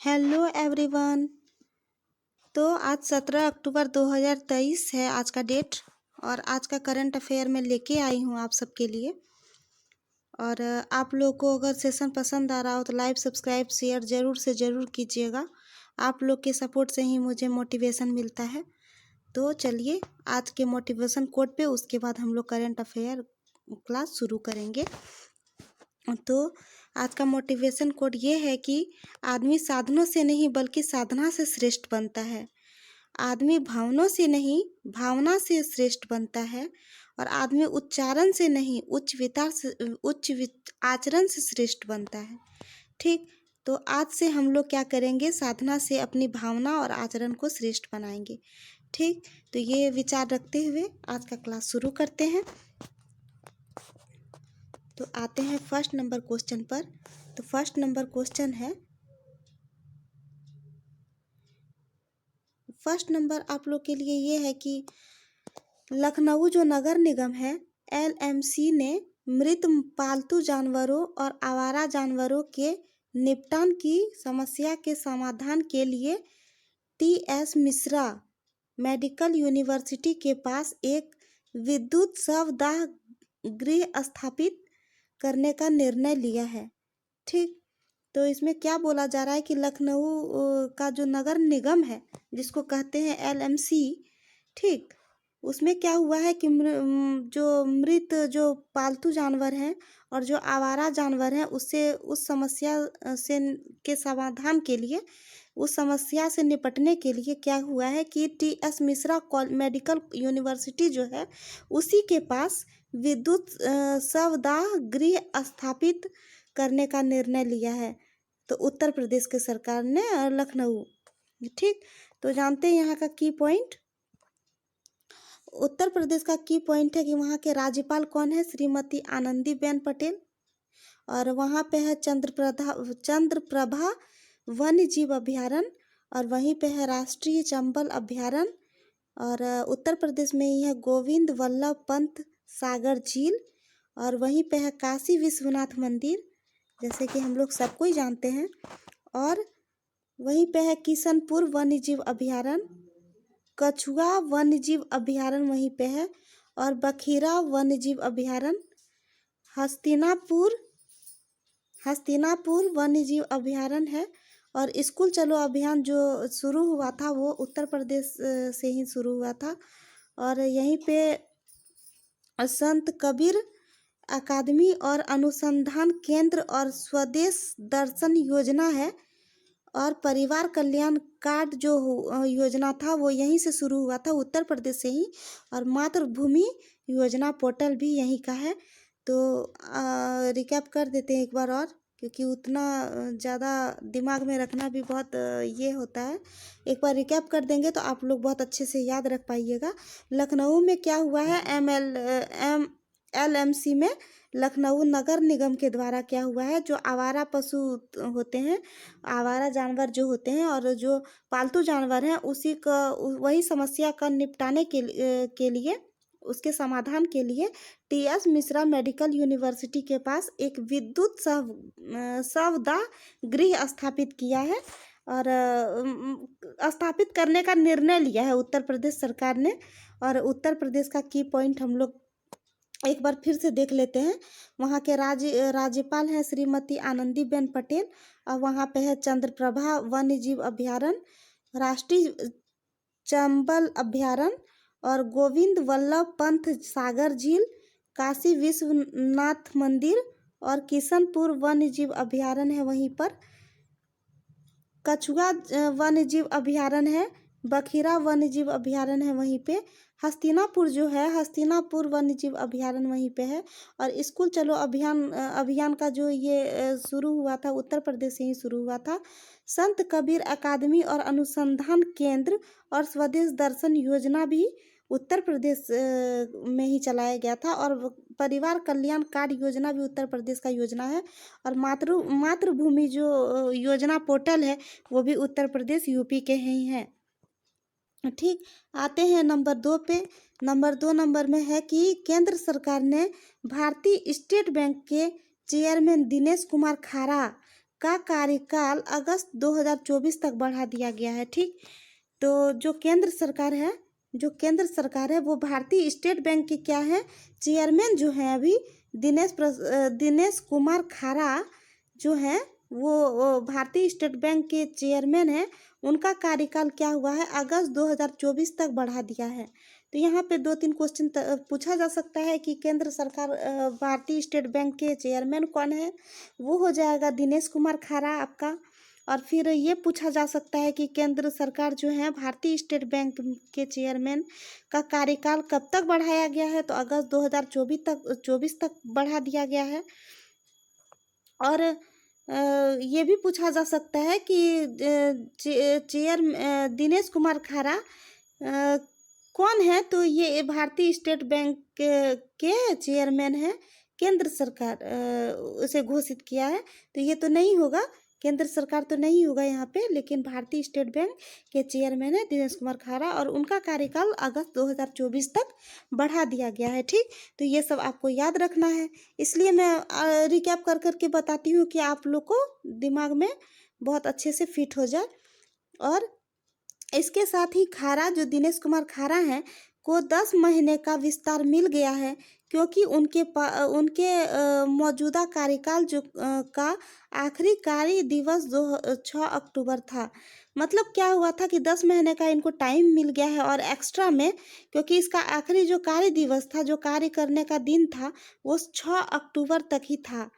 Hello everyone. तो आज 17 अक्टूबर 2023 है आज का डेट। और आज का करंट अफेयर मैं लेके आई हूँ आप सबके लिए। और आप लोग को अगर सेशन पसंद आ रहा हो तो लाइक सब्सक्राइब शेयर ज़रूर से ज़रूर कीजिएगा। आप लोग के सपोर्ट से ही मुझे मोटिवेशन मिलता है। तो चलिए आज के मोटिवेशन कोट पे, उसके बाद हम लोग करंट अफेयर क्लास शुरू करेंगे। तो आज का मोटिवेशन कोट ये है कि आदमी साधनों से नहीं बल्कि साधना से श्रेष्ठ बनता है। आदमी भावनाओं से नहीं भावना से श्रेष्ठ बनता है। और आदमी उच्चारण से नहीं आचरण से श्रेष्ठ बनता है। ठीक। तो आज से हम लोग क्या करेंगे, साधना से अपनी भावना और आचरण को श्रेष्ठ बनाएंगे। ठीक। तो ये विचार रखते हुए आज का क्लास शुरू करते हैं। तो आते हैं फर्स्ट नंबर क्वेश्चन पर। तो फर्स्ट नंबर क्वेश्चन है, फर्स्ट नंबर आप लोग के लिए ये है कि लखनऊ जो नगर निगम है LMC ने मृत पालतू जानवरों और आवारा जानवरों के निपटान की समस्या के समाधान के लिए TS मिश्रा मेडिकल यूनिवर्सिटी के पास एक विद्युत शवदाह गृह स्थापित करने का निर्णय लिया है। ठीक। तो इसमें क्या बोला जा रहा है कि लखनऊ का जो नगर निगम है जिसको कहते हैं LMC, ठीक, उसमें क्या हुआ है कि जो मृत जो पालतू जानवर हैं और जो आवारा जानवर हैं उससे उस समस्या से के समाधान के लिए, उस समस्या से निपटने के लिए क्या हुआ है कि TS मिश्रा मेडिकल यूनिवर्सिटी जो है उसी के पास विद्युत शवदाह गृह स्थापित करने का निर्णय लिया है। तो उत्तर प्रदेश के सरकार ने लखनऊ। ठीक। तो जानते हैं यहाँ का की पॉइंट। उत्तर प्रदेश का की पॉइंट है कि वहाँ के राज्यपाल कौन है, श्रीमती आनंदीबेन पटेल। और वहाँ पे है चंद्रप्रभा वन्य जीव अभ्यारण्य। और वहीं पे है राष्ट्रीय चंबल अभ्यारण्य। और उत्तर प्रदेश में ही है गोविंद वल्लभ पंत सागर झील। और वहीं पे है काशी विश्वनाथ मंदिर, जैसे कि हम लोग सबको ही जानते हैं। और वहीं पे है किशनपुर वन्य जीव अभ्यारण्य, कछुआ वन्य जीव अभ्यारण्य वहीं पे है। और बखीरा वन्य जीव अभ्यारण्य, हस्तिनापुर वन्य जीव अभ्यारण्य है। और स्कूल चलो अभियान जो शुरू हुआ था वो उत्तर प्रदेश से ही शुरू हुआ था। और यहीं पे संत कबीर अकादमी और अनुसंधान केंद्र और स्वदेश दर्शन योजना है। और परिवार कल्याण कार्ड जो योजना था वो यहीं से शुरू हुआ था, उत्तर प्रदेश से ही। और मातृभूमि योजना पोर्टल भी यहीं का है। तो रिकैप कर देते हैं एक बार और, क्योंकि उतना ज़्यादा दिमाग में रखना भी बहुत ये होता है। एक बार रिकैप कर देंगे तो आप लोग बहुत अच्छे से याद रख पाइएगा। लखनऊ में क्या हुआ है, LMC में लखनऊ नगर निगम के द्वारा क्या हुआ है, जो आवारा पशु होते हैं, आवारा जानवर जो होते हैं और जो पालतू जानवर हैं, उसी का वही समस्या का निपटाने के लिए उसके समाधान के लिए TS मिश्रा मेडिकल यूनिवर्सिटी के पास एक विद्युत शवदाह गृह स्थापित किया है। और स्थापित करने का निर्णय लिया है उत्तर प्रदेश सरकार ने। और उत्तर प्रदेश का की पॉइंट हम लोग एक बार फिर से देख लेते हैं। वहाँ के राज्यपाल हैं श्रीमती आनंदीबेन पटेल। और वहाँ पे है चंद्रप्रभा वन्य जीव अभ्यारण्य, राष्ट्रीय चंबल अभ्यारण्य, और गोविंद वल्लभ पंत सागर झील, काशी विश्वनाथ मंदिर, और किशनपुर वन्य जीव अभ्यारण्य है वहीं पर। कछुआ वन्य जीव अभ्यारण्य है, बखीरा वन्य जीव अभ्यारण्य है वहीं पे। हस्तिनापुर जो है, हस्तिनापुर वन्य जीव अभ्यारण्य वहीं पे है। और स्कूल चलो अभियान का जो ये शुरू हुआ था उत्तर प्रदेश से ही शुरू हुआ था। संत कबीर अकादमी और अनुसंधान केंद्र और स्वदेश दर्शन योजना भी उत्तर प्रदेश में ही चलाया गया था। और परिवार कल्याण कार्ड योजना भी उत्तर प्रदेश का योजना है। और मातृभूमि जो योजना पोर्टल है वो भी उत्तर प्रदेश UP के ही हैं। ठीक। आते हैं नंबर 2 पे। नंबर 2 में है कि केंद्र सरकार ने भारतीय स्टेट बैंक के चेयरमैन दिनेश कुमार खारा का कार्यकाल अगस्त 2024 तक बढ़ा दिया गया है। ठीक, तो जो केंद्र सरकार है वो भारतीय स्टेट बैंक के क्या है, चेयरमैन जो है अभी दिनेश कुमार खारा जो है वो भारतीय स्टेट बैंक के चेयरमैन है। उनका कार्यकाल क्या हुआ है, अगस्त 2024 तक बढ़ा दिया है। तो यहाँ पे 2-3 क्वेश्चन पूछा जा सकता है कि केंद्र सरकार भारतीय स्टेट बैंक के चेयरमैन कौन है, वो हो जाएगा दिनेश कुमार खारा आपका। और फिर ये पूछा जा सकता है कि केंद्र सरकार जो है भारतीय स्टेट बैंक के चेयरमैन का कार्यकाल कब तक बढ़ाया गया है, तो अगस्त 2024 तक बढ़ा दिया गया है। और ये भी पूछा जा सकता है कि दिनेश कुमार खारा कौन है, तो ये भारतीय स्टेट बैंक के चेयरमैन है, केंद्र सरकार उसे घोषित किया है। तो ये तो नहीं होगा, केंद्र सरकार तो नहीं होगा यहाँ पे, लेकिन भारतीय स्टेट बैंक के चेयरमैन है दिनेश कुमार खारा और उनका कार्यकाल अगस्त 2024 तक बढ़ा दिया गया है। ठीक, तो ये सब आपको याद रखना है, इसलिए मैं रिकैप कर करके बताती हूँ कि आप लोग को दिमाग में बहुत अच्छे से फिट हो जाए। और इसके साथ ही खारा जो दिनेश कुमार खारा हैं को 10 महीने का विस्तार मिल गया है, क्योंकि उनके मौजूदा कार्यकाल जो का आखिरी कार्य दिवस 6 अक्टूबर था। मतलब क्या हुआ था कि 10 महीने का इनको टाइम मिल गया है, और एक्स्ट्रा में क्योंकि इसका आखिरी जो कार्य दिवस था, जो कार्य करने का दिन था, वो 6 अक्टूबर तक ही था,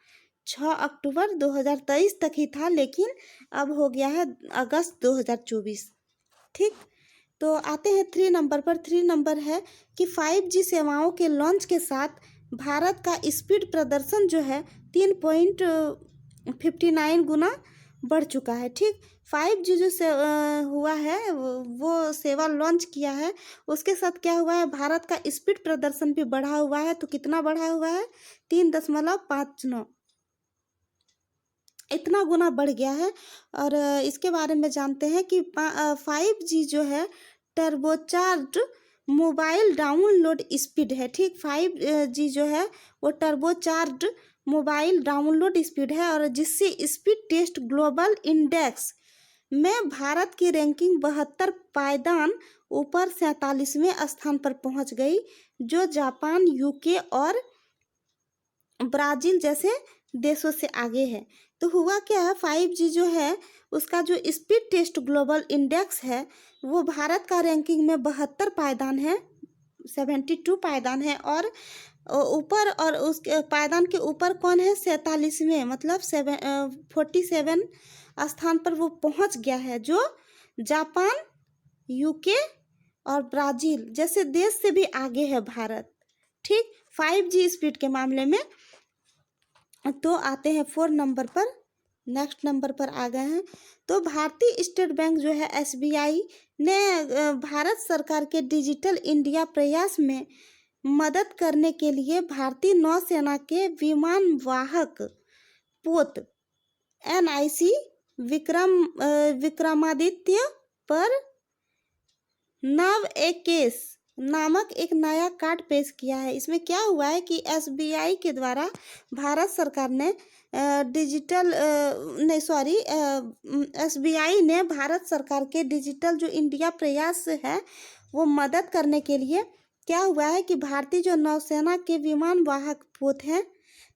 6 अक्टूबर 2023 तक ही था, लेकिन अब हो गया है अगस्त 2024। ठीक, तो आते हैं 3 नंबर पर। 3 नंबर है कि 5G सेवाओं के लॉन्च के साथ भारत का स्पीड प्रदर्शन जो है 3.59 गुना बढ़ चुका है। ठीक, 5G जो हुआ है वो सेवा लॉन्च किया है, उसके साथ क्या हुआ है, भारत का स्पीड प्रदर्शन भी बढ़ा हुआ है। तो कितना बढ़ा हुआ है, 3.59, इतना गुना बढ़ गया है। और इसके बारे में जानते हैं कि 5G जो है टर्बोचार्ज्ड मोबाइल डाउनलोड स्पीड है। ठीक, 5G जो है वो टर्बोचार्ज्ड मोबाइल डाउनलोड स्पीड है, और जिससे स्पीड टेस्ट ग्लोबल इंडेक्स में भारत की रैंकिंग 72 पायदान ऊपर 47वें स्थान पर पहुंच गई, जो जापान, यूके और ब्राज़ील जैसे देशों से आगे है। तो हुआ क्या है, 5G जो है उसका जो स्पीड टेस्ट ग्लोबल इंडेक्स है वो भारत का रैंकिंग में 72 पायदान है, 72 पायदान है, और ऊपर और उस पायदान के ऊपर कौन है, 47वें, मतलब 47 स्थान पर वो पहुंच गया है, जो जापान, यूके और ब्राज़ील जैसे देश से भी आगे है भारत। ठीक, 5G स्पीड के मामले में। तो आते हैं 4 नंबर पर, नेक्स्ट नंबर पर आ गए हैं। तो भारतीय स्टेट बैंक जो है SBI ने भारत सरकार के डिजिटल इंडिया प्रयास में मदद करने के लिए भारतीय नौसेना के विमानवाहक पोत NIC विक्रमादित्य पर नव एकेस नामक एक नया कार्ड पेश किया है। इसमें क्या हुआ है कि SBI के द्वारा भारत सरकार ने SBI ने भारत सरकार के डिजिटल जो इंडिया प्रयास है वो मदद करने के लिए क्या हुआ है कि भारतीय जो नौसेना के विमान वाहक पोत हैं,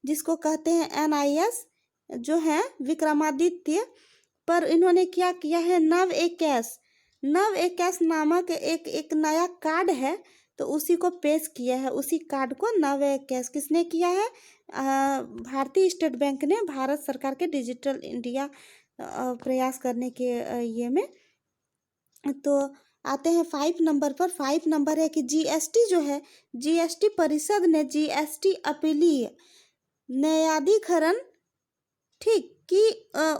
जिसको कहते हैं NIS जो है विक्रमादित्य पर, इन्होंने क्या किया है, नव एकेस नामक एक नया कार्ड है, तो उसी को पेश किया है। उसी कार्ड को नव एकेस किसने किया है, भारतीय स्टेट बैंक ने भारत सरकार के डिजिटल इंडिया प्रयास करने के ये में। तो आते हैं 5 नंबर पर। 5 नंबर है कि GST जो है, GST परिषद ने GST अपीलीय न्यायाधिकरण ठीक की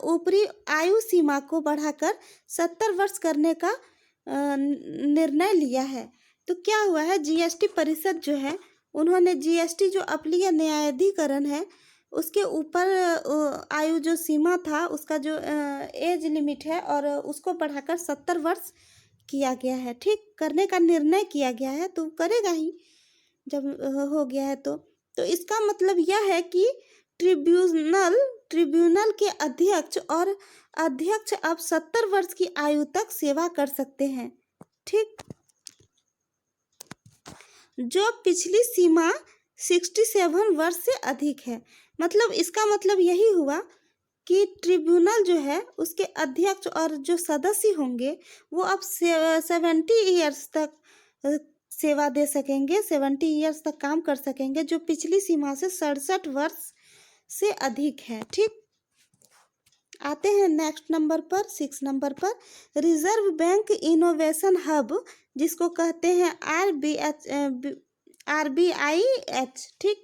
ऊपरी आयु सीमा को बढ़ाकर 70 वर्ष करने का निर्णय लिया है। तो क्या हुआ है, GST परिषद जो है उन्होंने GST जो अपीलीय न्यायाधिकरण है उसके ऊपर आयु जो सीमा था, उसका जो एज लिमिट है, और उसको बढ़ाकर 70 वर्ष किया गया है। ठीक, करने का निर्णय किया गया है, तो करेगा ही जब हो गया है। तो इसका मतलब यह है कि ट्रिब्यूनल ट्रिब्यूनल के अध्यक्ष और अध्यक्ष अब 70 वर्ष की आयु तक सेवा कर सकते हैं। ठीक, जो पिछली सीमा 67 वर्ष से अधिक है। मतलब इसका मतलब यही हुआ कि ट्रिब्यूनल जो है उसके अध्यक्ष और जो सदस्य होंगे वो अब 70 ईयर्स तक सेवा दे सकेंगे, 70 ईयर्स तक काम कर सकेंगे, जो पिछली सीमा से 67 वर्ष से अधिक है। ठीक, आते हैं नेक्स्ट नंबर पर, 6 नंबर पर, रिजर्व बैंक इनोवेशन हब, जिसको कहते हैं RBIH। ठीक,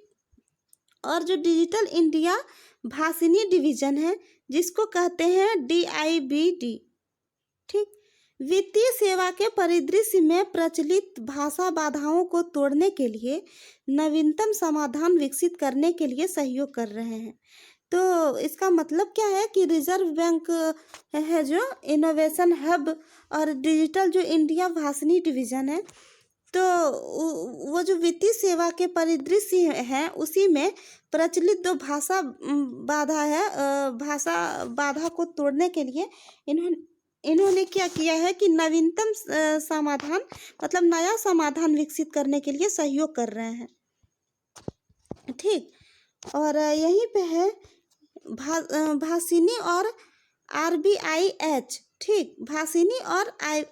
और जो डिजिटल इंडिया भाषिनी डिवीजन है जिसको कहते हैं DIBD। ठीक, वित्तीय सेवा के परिदृश्य में प्रचलित भाषा बाधाओं को तोड़ने के लिए नवीनतम समाधान विकसित करने के लिए सहयोग कर रहे हैं। तो इसका मतलब क्या है कि रिजर्व बैंक है जो इनोवेशन हब और डिजिटल जो इंडिया भाषिनी डिवीजन है, तो वो जो वित्तीय सेवा के परिदृश्य हैं उसी में प्रचलित जो भाषा बाधा है, भाषा बाधा को तोड़ने के लिए इन्होंने क्या किया है कि नवीनतम समाधान मतलब नया समाधान विकसित करने के लिए सहयोग कर रहे हैं। ठीक, और यहीं पे है भाषिनी और RBIH। ठीक, भाषिनी और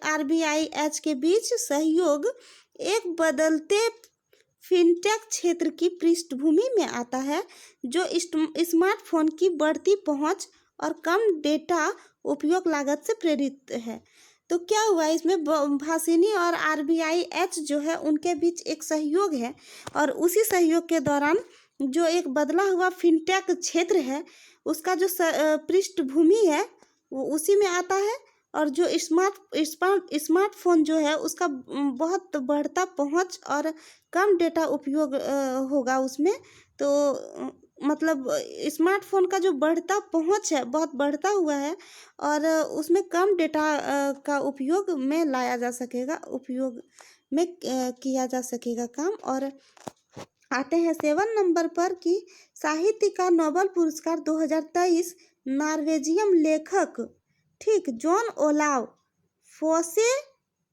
RBIH के बीच सहयोग एक बदलते फिनटेक क्षेत्र की पृष्ठभूमि में आता है जो स्मार्टफोन की बढ़ती पहुंच और कम डेटा उपयोग लागत से प्रेरित है। तो क्या हुआ इसमें, भाषिनी और RBIH जो है उनके बीच एक सहयोग है और उसी सहयोग के दौरान जो एक बदला हुआ फिनटेक क्षेत्र है उसका जो पृष्ठभूमि है वो उसी में आता है, और जो स्मार्टफोन जो है उसका बहुत बढ़ता पहुंच और कम डेटा उपयोग होगा उसमें। तो मतलब स्मार्टफोन का जो बढ़ता पहुंच है बहुत बढ़ता हुआ है और उसमें कम डेटा का उपयोग में लाया जा सकेगा, उपयोग में किया जा सकेगा काम। और आते हैं 7 नंबर पर कि साहित्य का नोबेल पुरस्कार 2023 नॉर्वेजियन लेखक ठीक जॉन ओलाव फोसे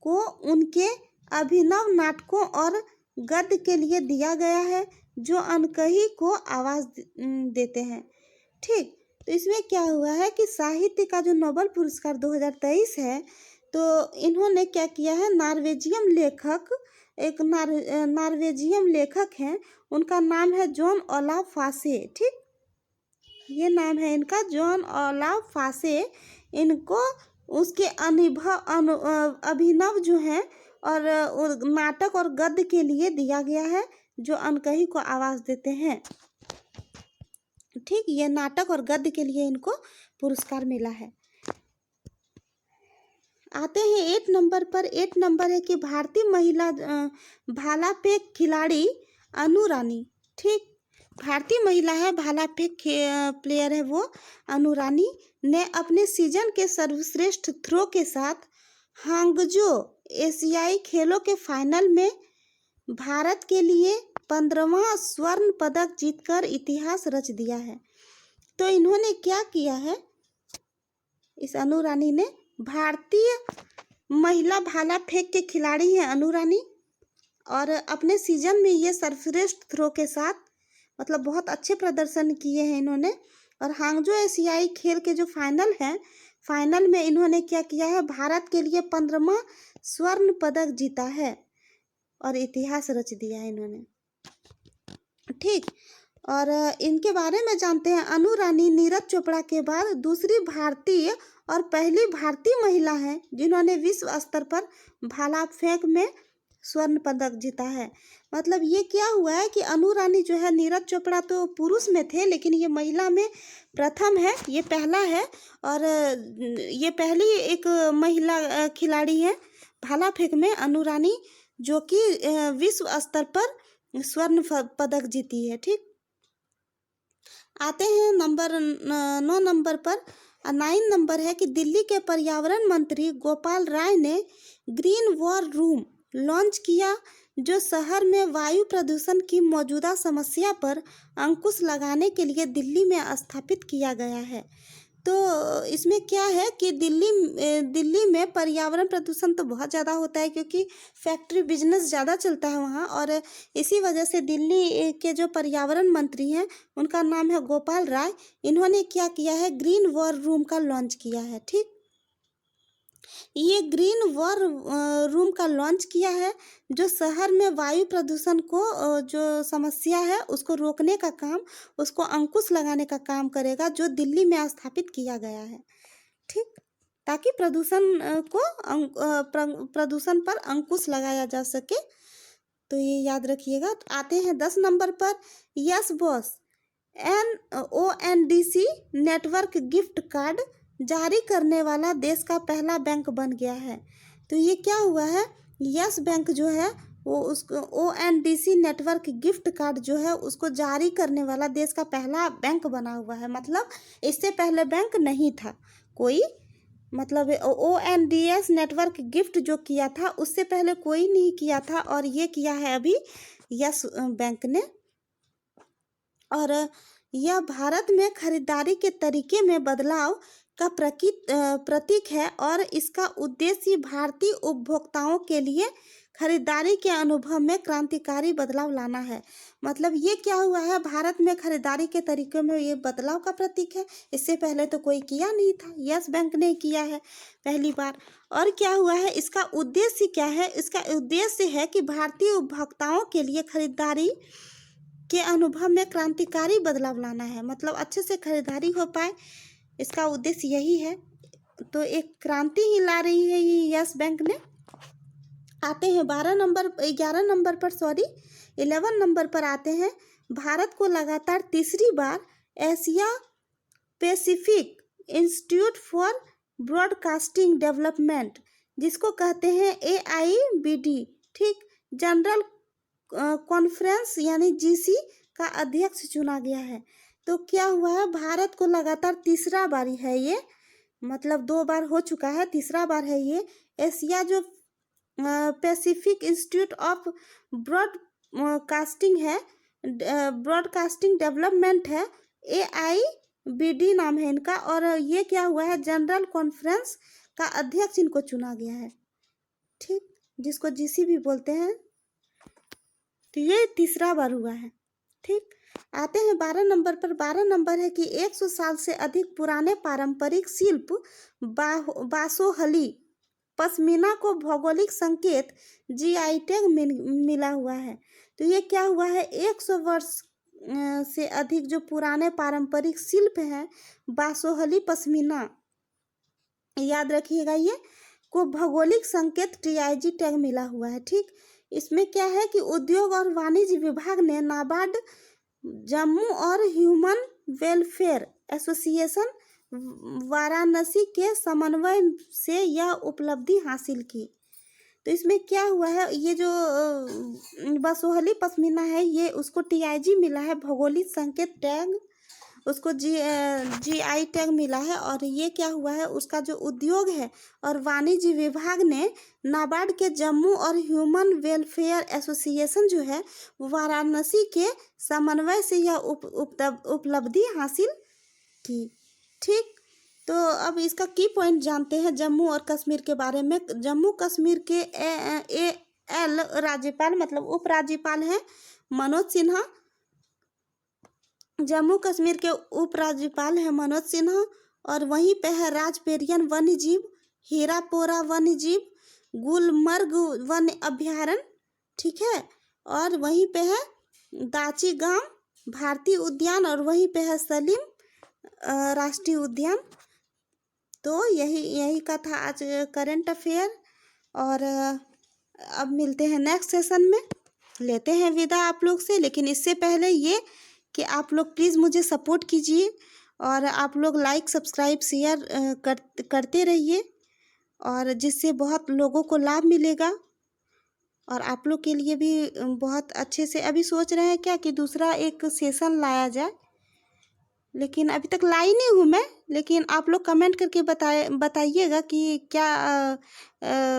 को उनके अभिनव नाटकों और गद्य के लिए दिया गया है जो अनकही को आवाज़ देते हैं। ठीक, तो इसमें क्या हुआ है कि साहित्य का जो नोबेल पुरस्कार 2023 है तो इन्होंने क्या किया है, नॉर्वेजियन लेखक, एक नॉर्वेजियन लेखक हैं, उनका नाम है जॉन ओलाव फासे। ठीक, ये नाम है इनका जॉन ओलाव फासे। इनको उसके अभिनव जो हैं और नाटक और गद्य के लिए दिया गया है जो अनकही को आवाज़ देते हैं। ठीक, ये नाटक और गद्य के लिए इनको पुरस्कार मिला है। आते हैं 8 नंबर पर। 8 नंबर है कि भारतीय महिला भाला फेंक खिलाड़ी अनु रानी। ठीक, भारतीय महिला है भाला फेंक प्लेयर है वो अनु रानी ने अपने सीजन के सर्वश्रेष्ठ थ्रो के साथ हांगजो एशियाई खेलों के फाइनल में भारत के लिए 15वां स्वर्ण पदक जीतकर इतिहास रच दिया है। तो इन्होंने क्या किया है, इस अनु रानी ने, भारतीय महिला भाला फेंक के खिलाड़ी हैं अनु रानी और अपने सीजन में ये सर्वश्रेष्ठ थ्रो के साथ मतलब बहुत अच्छे प्रदर्शन किए हैं इन्होंने। और हांगजो एशियाई खेल के जो फाइनल है, फाइनल में इन्होंने क्या किया है, भारत के लिए 15वां स्वर्ण पदक जीता है और इतिहास रच दिया है इन्होंने। ठीक, और इनके बारे में जानते हैं। अनु रानी नीरज चोपड़ा के बाद दूसरी भारतीय और पहली भारतीय महिला हैं जिन्होंने विश्व स्तर पर भाला फेंक में स्वर्ण पदक जीता है। मतलब ये क्या हुआ है कि अनु रानी जो है, नीरज चोपड़ा तो पुरुष में थे लेकिन ये महिला में प्रथम है, ये पहला है और ये पहली एक महिला खिलाड़ी है भाला फेंक में अनु रानी जो कि विश्व स्तर पर स्वर्ण पदक जीती है। ठीक, आते हैं 9 नंबर पर। 9 नंबर है कि दिल्ली के पर्यावरण मंत्री गोपाल राय ने ग्रीन वॉर रूम लॉन्च किया जो शहर में वायु प्रदूषण की मौजूदा समस्या पर अंकुश लगाने के लिए दिल्ली में स्थापित किया गया है। तो इसमें क्या है कि दिल्ली में पर्यावरण प्रदूषण तो बहुत ज़्यादा होता है, क्योंकि फैक्ट्री बिजनेस ज़्यादा चलता है वहाँ, और इसी वजह से दिल्ली के जो पर्यावरण मंत्री हैं उनका नाम है गोपाल राय। इन्होंने क्या किया है, ग्रीन वॉर रूम का लॉन्च किया है। ठीक, ये ग्रीन वॉर रूम का लॉन्च किया है, जो शहर में वायु प्रदूषण को जो समस्या है उसको रोकने का काम, उसको अंकुश लगाने का काम करेगा, जो दिल्ली में स्थापित किया गया है। ठीक, ताकि प्रदूषण पर अंकुश लगाया जा सके। तो ये याद रखिएगा। आते हैं 10 नंबर पर, yes boss ONDC network gift card जारी करने वाला देश का पहला बैंक बन गया है। तो ये क्या हुआ है, यस बैंक जो है वो उसको ONDC नेटवर्क गिफ्ट कार्ड जो है उसको जारी करने वाला देश का पहला बैंक बना हुआ है। मतलब इससे पहले बैंक नहीं था कोई, मतलब ONDS नेटवर्क गिफ्ट जो किया था उससे पहले कोई नहीं किया था, और ये किया है अभी यस बैंक ने। और यह भारत में खरीदारी के तरीके में बदलाव का प्रतीक है, और इसका उद्देश्य भारतीय उपभोक्ताओं के लिए खरीदारी के अनुभव में क्रांतिकारी बदलाव लाना है। मतलब ये क्या हुआ है, भारत में खरीदारी के तरीके में ये बदलाव का प्रतीक है। इससे पहले तो कोई किया नहीं था, यस बैंक ने किया है पहली बार। और क्या हुआ है, इसका उद्देश्य क्या है, इसका उद्देश्य है कि भारतीय उपभोक्ताओं के लिए खरीदारी के अनुभव में क्रांतिकारी बदलाव लाना है। मतलब अच्छे से खरीदारी हो पाए, इसका उद्देश्य यही है। तो एक क्रांति ही ला रही है ये यस बैंक ने। आते हैं 11 नंबर पर 11 नंबर पर आते हैं। भारत को लगातार तीसरी बार Asia Pacific Institute for Broadcasting Development, जिसको कहते हैं AIBD, ठीक, जनरल कॉन्फ्रेंस यानी GC का अध्यक्ष चुना गया है। तो क्या हुआ है, भारत को लगातार तीसरा बार है ये, मतलब 2 बार हो चुका है, तीसरा बार है ये एशिया जो पैसिफिक इंस्टीट्यूट ऑफ ब्रॉडकास्टिंग है, ब्रॉडकास्टिंग डेवलपमेंट है, AIBD नाम है इनका। और ये क्या हुआ है, जनरल कॉन्फ्रेंस का अध्यक्ष इनको चुना गया है। ठीक, जिसको GC भी बोलते हैं। तो ये तीसरा बार हुआ है। ठीक, आते हैं 12 नंबर पर। 12 नंबर है कि 100 साल से अधिक पुराने पारंपरिक शिल्प बासोहली पश्मीना को भौगोलिक संकेत GI टैग मिला हुआ है। तो ये क्या हुआ है, 100 वर्ष से अधिक जो पुराने पारंपरिक शिल्प हैं बासोहली पश्मीना, याद रखिएगा, ये को भौगोलिक संकेत TIG टैग मिला हुआ है। ठीक, इसमें क्या है कि उद्योग और वाणिज्य विभाग ने नाबार्ड, जम्मू और ह्यूमन वेलफेयर एसोसिएशन वाराणसी के समन्वय से यह उपलब्धि हासिल की। तो इसमें क्या हुआ है, ये जो बासोहली पश्मीना है ये उसको TIG मिला है, भौगोलिक संकेत टैग, उसको GI टैग मिला है। और ये क्या हुआ है, उसका जो उद्योग है और वाणिज्य विभाग ने नाबार्ड के जम्मू और ह्यूमन वेलफेयर एसोसिएशन जो है वाराणसी के समन्वय से यह उपलब्धि हासिल की। ठीक, तो अब इसका की पॉइंट जानते हैं जम्मू और कश्मीर के बारे में। जम्मू कश्मीर के AL राज्यपाल मतलब उपराज्यपाल हैं मनोज सिन्हा। जम्मू कश्मीर के उपराज्यपाल हैं मनोज सिन्हा। और वहीं पे है राजपेरियन वन्य जीव, हीरापोरा वन्य जीव, गुलमर्ग वन्य अभ्यारण्य, ठीक है। और वहीं पे है दाची गांव भारतीय उद्यान, और वहीं पे है सलीम राष्ट्रीय उद्यान। तो यही का था आज करंट अफेयर। और अब मिलते हैं नेक्स्ट सेशन में, लेते हैं विदा आप लोग से। लेकिन इससे पहले ये कि आप लोग प्लीज़ मुझे सपोर्ट कीजिए, और आप लोग लाइक सब्सक्राइब शेयर करते रहिए, और जिससे बहुत लोगों को लाभ मिलेगा। और आप लोग के लिए भी बहुत अच्छे से अभी सोच रहे हैं क्या कि दूसरा एक सेशन लाया जाए, लेकिन अभी तक लाई नहीं हूँ मैं। लेकिन आप लोग कमेंट करके बताइएगा कि क्या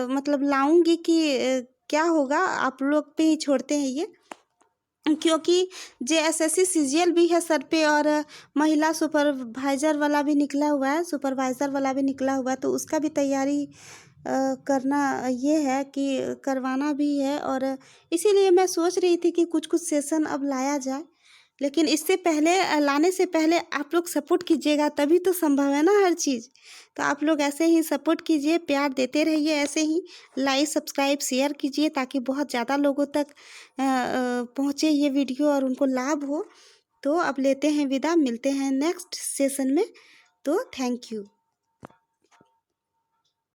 मतलब लाऊंगी कि क्या होगा आप लोग पे ही छोड़ते हैं ये, क्योंकि JSSC CGL भी है सर पे और महिला सुपरवाइज़र वाला भी निकला हुआ है, सुपरवाइज़र वाला भी निकला हुआ है, तो उसका भी तैयारी करना ये है कि करवाना भी है। और इसीलिए मैं सोच रही थी कि कुछ कुछ सेशन अब लाया जाए, लेकिन इससे पहले लाने से पहले आप लोग सपोर्ट कीजिएगा, तभी तो संभव है ना हर चीज़। तो आप लोग ऐसे ही सपोर्ट कीजिए, प्यार देते रहिए, ऐसे ही लाइक सब्सक्राइब शेयर कीजिए ताकि बहुत ज़्यादा लोगों तक पहुँचे ये वीडियो और उनको लाभ हो। तो अब लेते हैं विदा, मिलते हैं नेक्स्ट सेशन में। तो थैंक यू।